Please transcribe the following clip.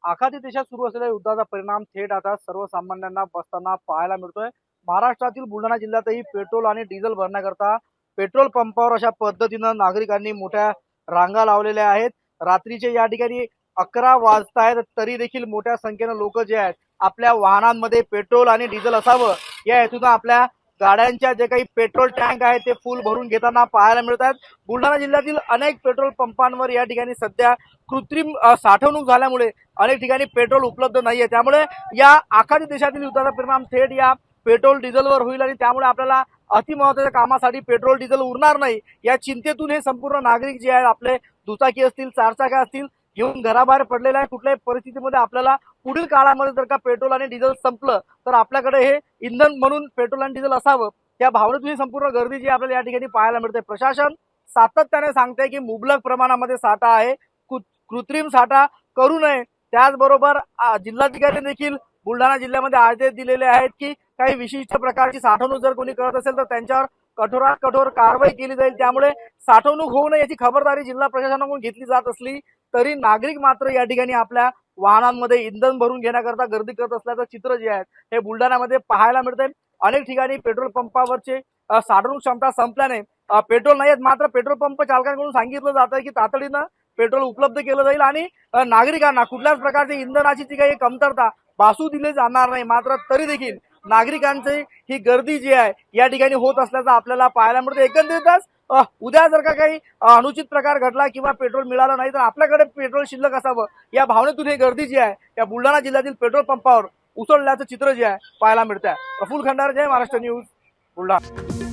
आखाती देशात सुरू असलेल्या युद्धाचा परिणाम थेट आता सर्वसामान्यांना बसताना पाहायला मिळतोय। महाराष्ट्रातील बुलढाणा जिल्ह्यातही पेट्रोल आणि डिझेल भरण्याकरता पेट्रोल पंपावर अशा पद्धतीनं नागरिकांनी मोठ्या रांगा लावलेल्या आहेत। रात्रीचे या ठिकाणी 11 वाजतायत तरी देखील मोठ्या संख्येनं लोक जे आहेत आपल्या वाहनांमध्ये पेट्रोल आणि डिझेल असावं या हेतून आपल्या गाड्यांच्या जे काही पेट्रोल टँक आहेत ते फुल भरून घेताना पाहायला मिळतात। बुलढाणा जिल्ह्यातील अनेक पेट्रोल पंपांवर या ठिकाणी सध्या कृत्रिम साठवणूक झाल्यामुळे अनेक ठिकाणी पेट्रोल उपलब्ध नाहीये। त्यामुळे या आखाती देशातील युद्धाचा परिणाम थेट या पेट्रोल डिझेलवर होईल आणि त्यामुळे आपल्याला अतिमहत्त्वाच्या कामासाठी पेट्रोल डिझेल उरणार नाही या चिंतेतून हे संपूर्ण नागरिक जे आहेत आपले दुचाकी असतील चारचाकी असतील घेऊन घराबाहेर पडलेले आहे। कुठल्याही परिस्थितीमध्ये आपल्याला पुढील काळामध्ये जर का पेट्रोल आणि डिझेल संपलं तर आपल्याकडे हे इंधन म्हणून पेट्रोल आणि डिझेल असावं त्या भावनेतून ही संपूर्ण गर्दी जी आपल्याला या ठिकाणी पाहायला मिळते। प्रशासन सातत्याने सांगते की मुबलक प्रमाणामध्ये साठा आहे, कृत्रिम साठा करू नये। त्याचबरोबर जिल्हाधिकारी देखील बुलढाणा जिल्ह्यामध्ये आदेश दिलेले आहेत की काही विशिष्ट प्रकारची साठवणूक जर कोणी करत असेल तर त्यांच्यावर कठोरात कठोर कारवाई केली जाईल। त्यामुळे साठवणूक होऊ नये याची खबरदारी जिल्हा प्रशासनाकडून घेतली जात असली तरी नागरिक मात्र या ठिकाणी आपल्या वाहनांमध्ये इंधन भरून घेण्याकरता गर्दी करत असल्याचं चित्र जे आहे हे बुलढाण्यामध्ये पाहायला मिळतंय। अनेक ठिकाणी पेट्रोल पंपावरचे साठवणूक क्षमता संपल्याने पेट्रोल नाही, मात्र पेट्रोल पंप चालकांकडून सांगितलं जात आहे की तातडीनं पेट्रोल उपलब्ध केलं जाईल आणि नागरिकांना कुठल्याच प्रकारची इंधनाची जी काही कमतरता भासू दिली जाणार नाही। मात्र तरी देखील नागरिकांची ही गर्दी जी आहे या ठिकाणी होत असल्याचं आपल्याला पाहायला मिळतं। एकंदरीतच उद्या जर का काही अनुचित प्रकार घडला किंवा पेट्रोल मिळालं नाही तर आपल्याकडे पेट्रोल शिल्लक असावं या भावनेतून ही गर्दी जी आहे या बुलढाणा जिल्ह्यातील पेट्रोल पंपावर उसळल्याचं चित्र जे आहे पाहायला मिळतंय। प्रफुल्ल खंडारे, जय महाराष्ट्र न्यूज, बुलढाणा।